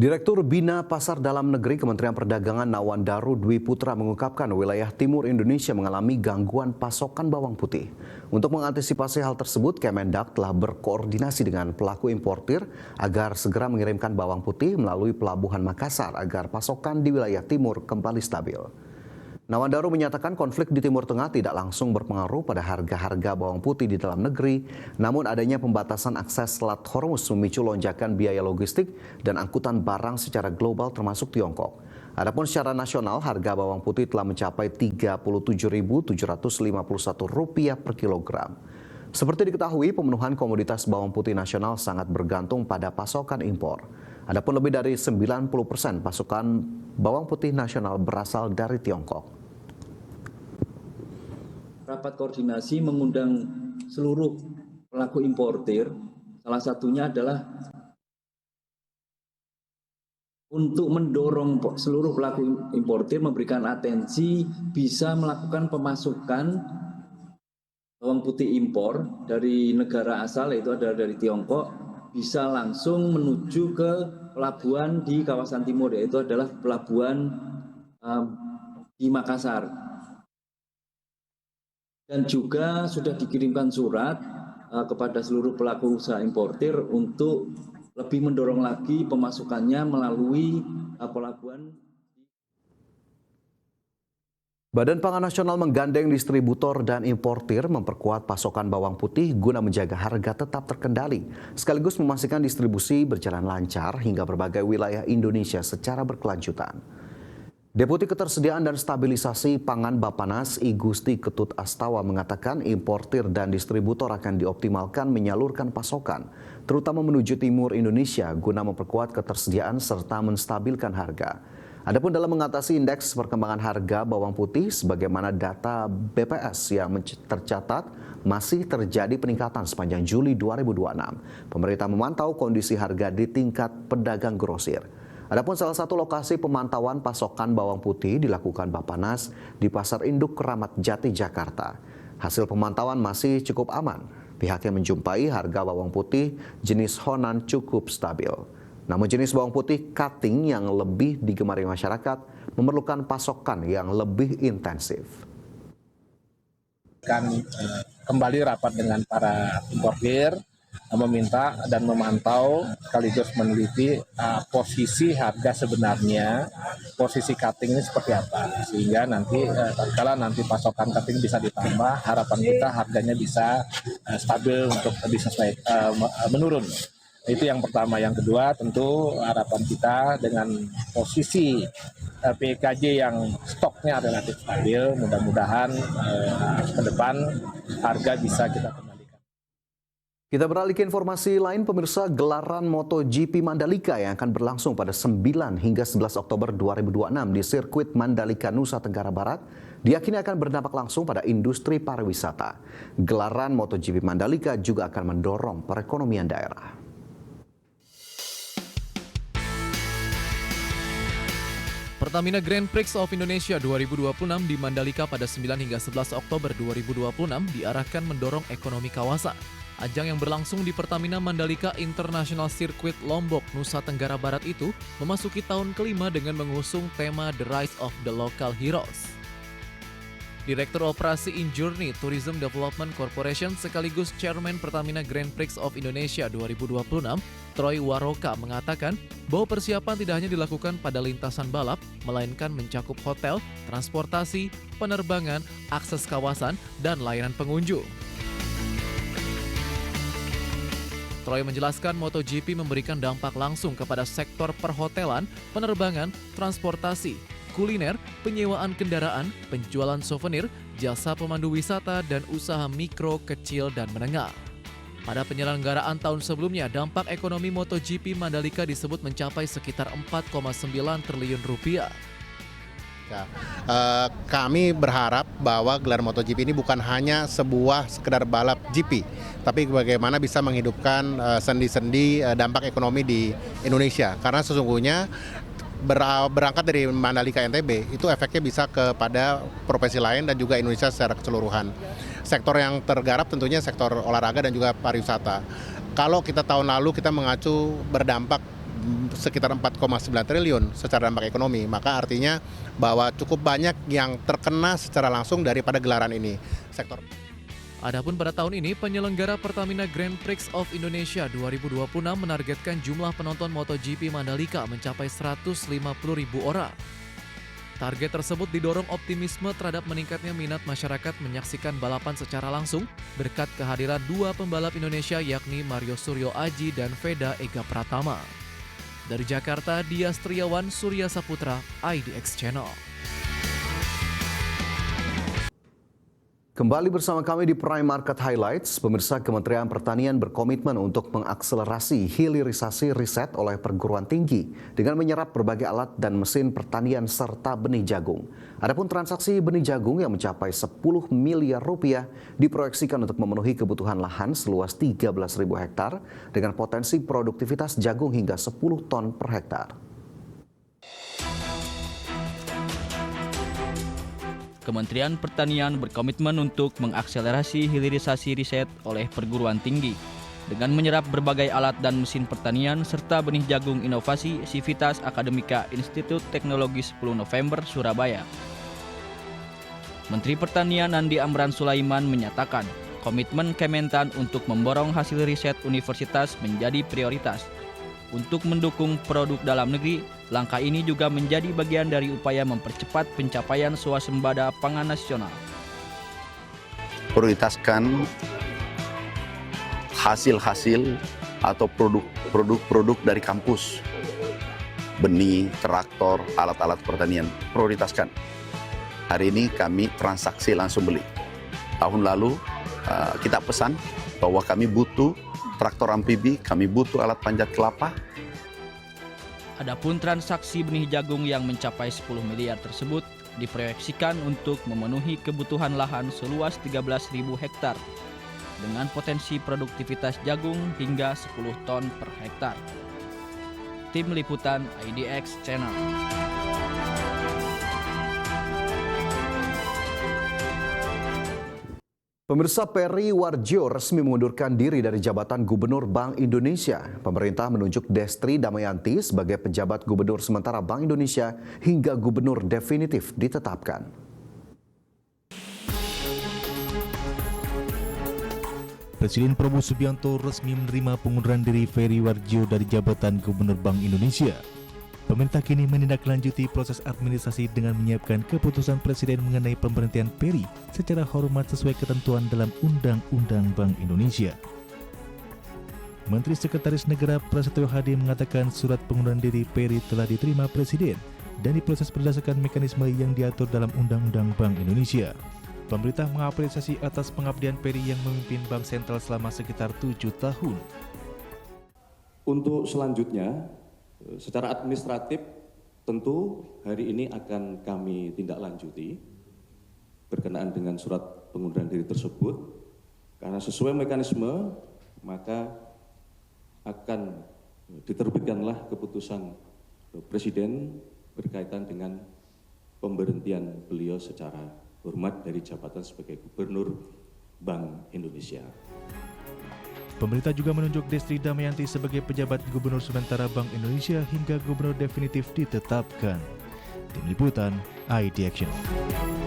Direktur Bina Pasar Dalam Negeri Kementerian Perdagangan Nawandaru Dwi Putra mengungkapkan wilayah timur Indonesia mengalami gangguan pasokan bawang putih. Untuk mengantisipasi hal tersebut, Kemendak telah berkoordinasi dengan pelaku importir agar segera mengirimkan bawang putih melalui Pelabuhan Makassar agar pasokan di wilayah timur kembali stabil. Nawandaru menyatakan konflik di Timur Tengah tidak langsung berpengaruh pada harga-harga bawang putih di dalam negeri, namun adanya pembatasan akses Selat Hormuz memicu lonjakan biaya logistik dan angkutan barang secara global termasuk Tiongkok. Adapun secara nasional, harga bawang putih telah mencapai Rp37.751 per kilogram. Seperti diketahui, pemenuhan komoditas bawang putih nasional sangat bergantung pada pasokan impor. Adapun lebih dari 90% pasokan bawang putih nasional berasal dari Tiongkok. Rapat koordinasi mengundang seluruh pelaku importir, salah satunya adalah untuk mendorong seluruh pelaku importir memberikan atensi bisa melakukan pemasukan bawang putih impor dari negara asal, yaitu adalah dari Tiongkok, bisa langsung menuju ke pelabuhan di kawasan timur, yaitu adalah pelabuhan di Makassar. Dan juga sudah dikirimkan surat kepada seluruh pelaku usaha importir untuk lebih mendorong lagi pemasukannya melalui pelabuhan. Badan Pangan Nasional menggandeng distributor dan importir memperkuat pasokan bawang putih guna menjaga harga tetap terkendali, sekaligus memastikan distribusi berjalan lancar hingga berbagai wilayah Indonesia secara berkelanjutan. Deputi Ketersediaan dan Stabilisasi Pangan Bappenas I Gusti Ketut Astawa mengatakan importir dan distributor akan dioptimalkan menyalurkan pasokan, terutama menuju timur Indonesia guna memperkuat ketersediaan serta menstabilkan harga. Adapun dalam mengatasi indeks perkembangan harga bawang putih, sebagaimana data BPS yang tercatat masih terjadi peningkatan sepanjang Juli 2026. Pemerintah memantau kondisi harga di tingkat pedagang grosir. Adapun salah satu lokasi pemantauan pasokan bawang putih dilakukan Bappenas di Pasar Induk Keramat Jati, Jakarta. Hasil pemantauan masih cukup aman. Pihaknya menjumpai harga bawang putih jenis Honan cukup stabil. Namun jenis bawang putih cutting yang lebih digemari masyarakat memerlukan pasokan yang lebih intensif. Akan kembali rapat dengan para importir, meminta dan memantau sekaligus meneliti posisi harga sebenarnya, posisi cutting ini seperti apa, sehingga nanti tatkala nanti pasokan cutting bisa ditambah, harapan kita harganya bisa stabil untuk bisa menurun. Itu yang pertama. Yang kedua, tentu harapan kita dengan posisi PKJ yang stoknya relatif stabil, mudah-mudahan ke depan harga bisa kita kembalikan. Kita beralih ke informasi lain, pemirsa. Gelaran MotoGP Mandalika yang akan berlangsung pada 9 hingga 11 Oktober 2026 di sirkuit Mandalika, Nusa Tenggara Barat diyakini akan berdampak langsung pada industri pariwisata. Gelaran MotoGP Mandalika juga akan mendorong perekonomian daerah. Pertamina Grand Prix of Indonesia 2026 di Mandalika pada 9 hingga 11 Oktober 2026 diarahkan mendorong ekonomi kawasan. Ajang yang berlangsung di Pertamina Mandalika International Circuit Lombok, Nusa Tenggara Barat itu memasuki tahun kelima dengan mengusung tema The Rise of the Local Heroes. Direktur Operasi Injourney Tourism Development Corporation sekaligus Chairman Pertamina Grand Prix of Indonesia 2026, Troy Waroka mengatakan bahwa persiapan tidak hanya dilakukan pada lintasan balap, melainkan mencakup hotel, transportasi, penerbangan, akses kawasan, dan layanan pengunjung. Troy menjelaskan MotoGP memberikan dampak langsung kepada sektor perhotelan, penerbangan, transportasi, kuliner, penyewaan kendaraan, penjualan souvenir, jasa pemandu wisata, dan usaha mikro, kecil, dan menengah. Pada penyelenggaraan tahun sebelumnya, dampak ekonomi MotoGP Mandalika disebut mencapai sekitar 4,9 triliun rupiah. Kami berharap bahwa gelar MotoGP ini bukan hanya sebuah sekedar balap GP, tapi bagaimana bisa menghidupkan sendi-sendi dampak ekonomi di Indonesia. Karena sesungguhnya berangkat dari Mandalika NTB, itu efeknya bisa kepada profesi lain dan juga Indonesia secara keseluruhan. Sektor yang tergarap tentunya sektor olahraga dan juga pariwisata. Kalau kita tahun lalu kita mengacu berdampak sekitar 4,9 triliun secara dampak ekonomi. Maka artinya bahwa cukup banyak yang terkena secara langsung daripada gelaran ini. Sektor Adapun pada tahun ini, penyelenggara Pertamina Grand Prix of Indonesia 2026 menargetkan jumlah penonton MotoGP Mandalika mencapai 150.000 orang. Target tersebut didorong optimisme terhadap meningkatnya minat masyarakat menyaksikan balapan secara langsung berkat kehadiran dua pembalap Indonesia yakni Mario Suryo Aji dan Veda Ega Pratama. Dari Jakarta, Dias Triawan, Surya Saputra, IDX Channel. Kembali bersama kami di Prime Market Highlights, pemirsa. Kementerian Pertanian berkomitmen untuk mengakselerasi hilirisasi riset oleh perguruan tinggi dengan menyerap berbagai alat dan mesin pertanian serta benih jagung. Adapun transaksi benih jagung yang mencapai 10 miliar rupiah diproyeksikan untuk memenuhi kebutuhan lahan seluas 13.000 hektar dengan potensi produktivitas jagung hingga 10 ton per hektar. Kementerian Pertanian berkomitmen untuk mengakselerasi hilirisasi riset oleh perguruan tinggi dengan menyerap berbagai alat dan mesin pertanian serta benih jagung inovasi Sivitas Akademika Institut Teknologi 10 November Surabaya. Menteri Pertanian Andi Amran Sulaiman menyatakan komitmen Kementan untuk memborong hasil riset universitas menjadi prioritas. Untuk mendukung produk dalam negeri, langkah ini juga menjadi bagian dari upaya mempercepat pencapaian swasembada pangan nasional. Prioritaskan hasil-hasil atau produk-produk dari kampus, benih, traktor, alat-alat pertanian, prioritaskan. Hari ini kami transaksi langsung beli. Tahun lalu kita pesan bahwa kami butuh traktor amfibi, kami butuh alat panjat kelapa. Adapun transaksi benih jagung yang mencapai 10 miliar tersebut diproyeksikan untuk memenuhi kebutuhan lahan seluas 13.000 hektar dengan potensi produktivitas jagung hingga 10 ton per hektar. Tim Liputan IDX Channel. Pemirsa, Peri Warjio resmi mengundurkan diri dari jabatan Gubernur Bank Indonesia. Pemerintah menunjuk Destri Damayanti sebagai penjabat Gubernur sementara Bank Indonesia hingga Gubernur definitif ditetapkan. Presiden Prabowo Subianto resmi menerima pengunduran diri Peri Warjio dari jabatan Gubernur Bank Indonesia. Pemerintah kini menindaklanjuti proses administrasi dengan menyiapkan keputusan Presiden mengenai pemberhentian Peri secara hormat sesuai ketentuan dalam Undang-Undang Bank Indonesia. Menteri Sekretaris Negara Prasetyo Hadi mengatakan surat pengunduran diri Peri telah diterima Presiden dan diproses berdasarkan mekanisme yang diatur dalam Undang-Undang Bank Indonesia. Pemerintah mengapresiasi atas pengabdian Peri yang memimpin Bank Sentral selama sekitar 7 tahun. Untuk selanjutnya, secara administratif tentu hari ini akan kami tindak lanjuti berkenaan dengan surat pengunduran diri tersebut, karena sesuai mekanisme maka akan diterbitkanlah keputusan Presiden berkaitan dengan pemberhentian beliau secara hormat dari jabatan sebagai Gubernur Bank Indonesia. Pemerintah juga menunjuk Destri Damayanti sebagai pejabat Gubernur sementara Bank Indonesia hingga Gubernur definitif ditetapkan. Tim Liputan IDX Channel.